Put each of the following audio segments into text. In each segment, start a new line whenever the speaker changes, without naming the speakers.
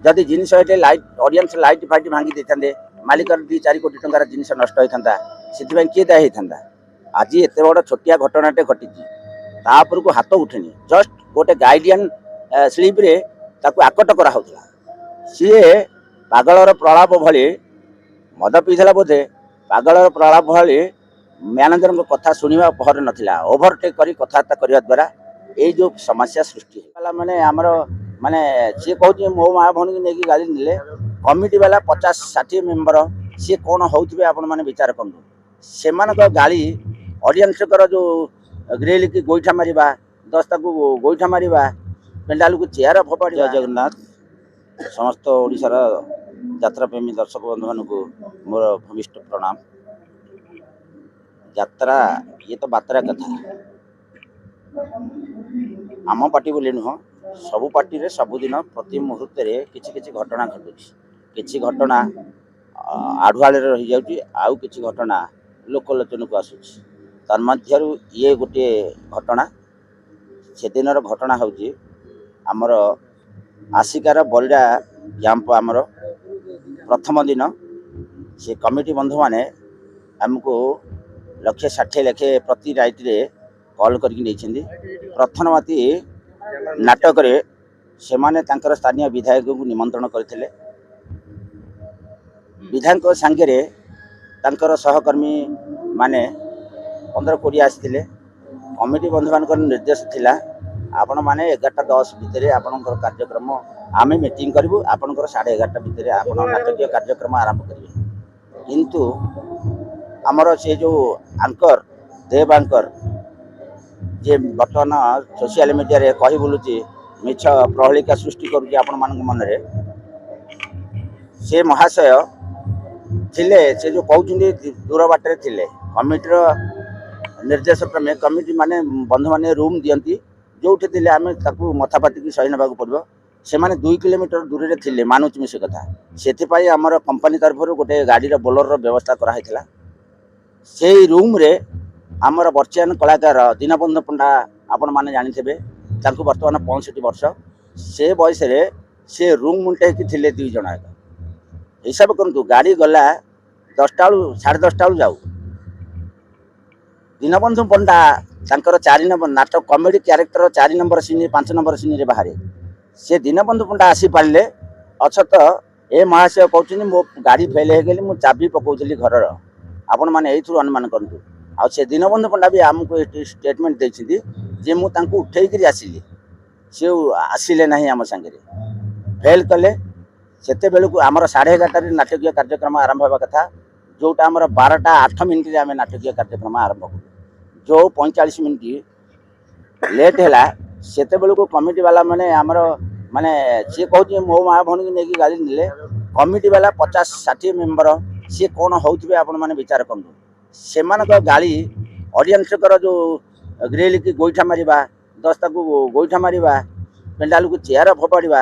जदि जिनस light audience light fight भांगी देते मालिक 2-4 कोटी टंकार जिनस नष्ट होता से किए दायी होता। आज एत बड़ छोटिया घटनाटे घटी तापर को हाथ उठेनी जस्ट गोटे गाइडियन स्लीप रे ताकू आकट करा सी पागलर प्रलाप भली मद पीला बोधे पागलर प्रलाप भली मैनेजर कथा शुणा पहर नाला ओभरटेक कर कथबार्ता करने द्वारा ये जो समस्या सृष्टि माने आमर माने सी कहते मो माँ भौणी की नहीं गाड़ी ने कमिटी वाला 50-60 मेम्बर सी कौन होते आपण मैंने विचार करूँ से गाड़ी ऑडियंस जो ग्रिल की गोईठा मारिबा दस्ता को गोईठा मारिबा पेंडाल को चेयर फोपाड़ी। जय जगन्नाथ समस्त ओडिशार यात्रा प्रेमी दर्शक बंधु मान को मोर भूमिष्ठ प्रणाम। यात्रा ये तो बात्रा कथा आम पार्टी बोली नुह सबु पार्टी रे सबुदिन प्रति मुहूर्त किसी किसी घटना घटुची किसी घटना आढ़ुआल रही जाऊँगी आउ किसी घटना लोकलोचन को आसूची तन्मध्यरु ये गोटे घटना से दिन घटना हूँ आमर आसिकार बलिडा कैंप आमर प्रथम दिन से कमिटी बंधु माने आमको 160 लेखे प्रति राइट रे कॉल करके प्रथम माती नाटक रे से माने तांकर स्थानीय विधायक को निमंत्रण करथिले। विधायक सांगे तांकर सहकर्मी माने 15-20 आसते कमिटी बंधु मान निर्देश थिला आपण माने 11:10 भितर आपणकर कार्यक्रम आमे मीटिंग करूँ आपणकर 11:30 भितर आपण नाटकीय कार्यक्रम आरंभ करेंगे किंतु आमर से जो आंकर देव आंकर जे बर्तमान सोशल मीडिया रे कही बोलुची मिछ प्रहलिका सृष्टि करुची आपण मान मन रे से महाशय थिले से जो कहउछिन दूर बाटे थिले कमिटीर निर्देश क्रमे कमिटी माने बंधु माने रूम दियंती जोठी थिले आमे ताकू मथापाती की सही नबाक पड़बो से माने 2 किलोमीटर दूर रे थिले मानुच मिसे कथा सेति पई हमर कंपनी तरफ गोटे गाड़ी रो बोलर रो व्यवस्था करा हैथिला से रूम रे आमर वर्चयन कलाकार दीनबंधु पंडा आपण माने जानि थेबे तांको वर्तमान 65 वर्ष से बयस रे से रूम मुंटे की थिले 2 जण हिसाब करंतु गाड़ी गला 10टा 10:30 जाऊ दीनबंधु पंडा तांकर 4 नंबर नाटक comedy character 4 number scene 5 number scene रे बाहर से दीनबंधु पंडा आसी पाले अछत ए महाशय कहउछिन मो गाड़ी फेल हे गेली मु चाबी पकाउथली घर आपण माने एथु अनुमान करंतु आ से दीनबंधु पंडा भी आमको स्टेटमेंट देछि जे मु तांको उठै करी आसिली से आसिले नाही आम संगे फेल कले सेते बेलू आमर 11:30 नाटकीय कार्यक्रम आरंभ होगा कथा जोटा आमर 12:08 रे आमे नाटकीय कार्यक्रम आरंभ करू जो 45 मिनिट लेट हैला सेते बेलू कमिटी वाला माने आमर माने सी कहउछि मो माँ भौणी की नहीं गाड़ी ने कमिटी वाला 50-60 मेम्बर सी कौन होते आपण माने विचार करूँ से गाड़ी ऑडियंस जो ग्रिल की गोईठा मारिबा दस्ता को गोईठा मारिबा पेंडाल को चेयर फोपाड़वा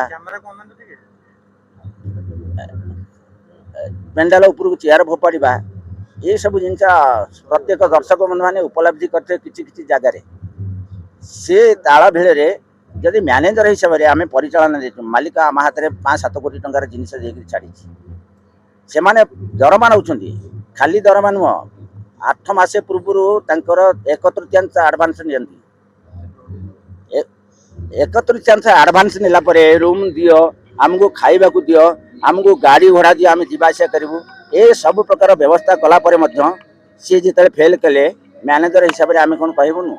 पेंडाल उपर को चेयर फोपाड़वा ये सब जिन प्रत्येक दर्शक बंधु मैंने उपलब्धि करते किसी जगार से ताल भिड़े जदि मैनेजर हिसाब से आम परिचालन दे मालिक आम हाथ में 5-7 कोटी टंकार जिनस छाड़ी से माने दरमा नौ खाली दरमा नुह 8 मास पूर्व 1/3 आडभांस नि 1/3 आडभांस नेला रूम दियो आमको खाइबा को दियो आमको गाड़ी घोड़ा दियो आम जावास करूँ ये सब प्रकार व्यवस्था कलापर सी जिते फेल कले मैनेजर हिसाब से आम कौन कहबुनु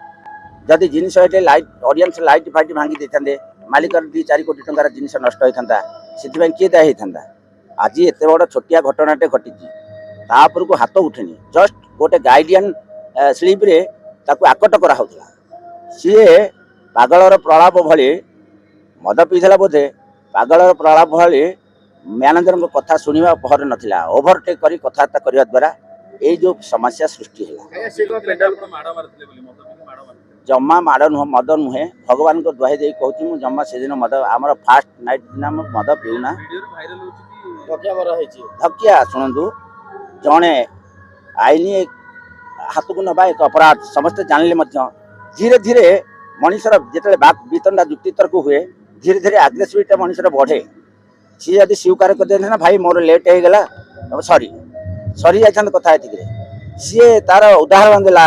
जदि जिनस लाइट ऑडियंस लाइट फाइट भांगी देते मालिक 2-4 कोटी टंकार जिनस नष्ट होता से किए दायी होता। आज एत बड़ छोटिया घटनाटे घटी तापर को हाथ उठेनी जस्ट गोटे गाइडियन स्लीप रे ताकू आकट करा सी पागलर प्रलाप भली मद पीला बोधे पागलर प्रलाप भली मैनेजर कथा शुणा पहर नाला ओभरटेक कर कथबार्ता करने द्वारा ये जो समस्या सृष्टि जमा माड़ नुह मद नुहे भगवान को दुहाई दे कहूँ जमा से दिन मद आमर फास्ट नाइट दिन मद पीऊना धक्या शुणु जड़े आईन हाथ को नवा एक अपराध समस्ते जानले धीरे धीरे मनीषर जिते वितंडा जुक्ति तर्क हुए धीरे धीरे आग्रेसिविटी मनीषर बढ़े सी यदि स्वीकार कर ना भाई मोर लेट हो गला सॉरी सरी जाता कथा ये सी तार उदाहरण देला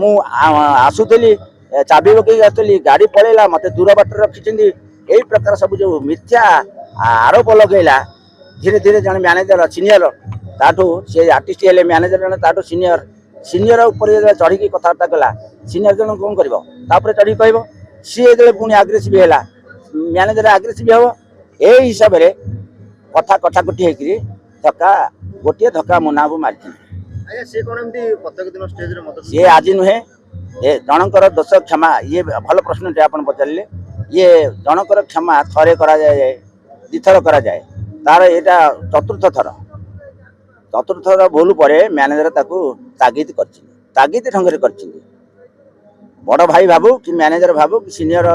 मु आसुली चाबी पकई आसुली गाड़ी पलैला मत दूर बाट रखी यही प्रकार सब जो मिथ्या आरोप लगेला धीरे धीरे जन मैनेजर सीनियर ताठू सी आर्टिस्ट हेले मैनेजर जन ताठू सीनियर सीनियर ऊपर चढ़ी कथबार्ता कला सीनियर जन कौन कर चढ़ी कह सी जो पुणी आग्रेसिव है मैनेजर आग्रेसिव हम यही हिसाब से कथा कटाकटी होकर धक्का गोटे धक्का मुना को मारी सी आज नुहे जनकर दोष क्षमा ये भल प्रश्न आप पचारे ये जनकर क्षमा थरे करा जाए दिथर करा जाए तार यहाँ चतुर्थ थर भूल पर मैनेजर तागिद तागिद ढंग से बड़ भाई भावु कि मैनेजर भावु कि सीनियर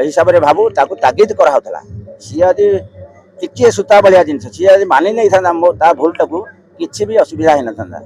हिसाब से भावु तागिद कराला सी यदि टिके सूता भाया जिन सी यदि मानि नहीं था भूल टाक किसी भी असुविधा होना था।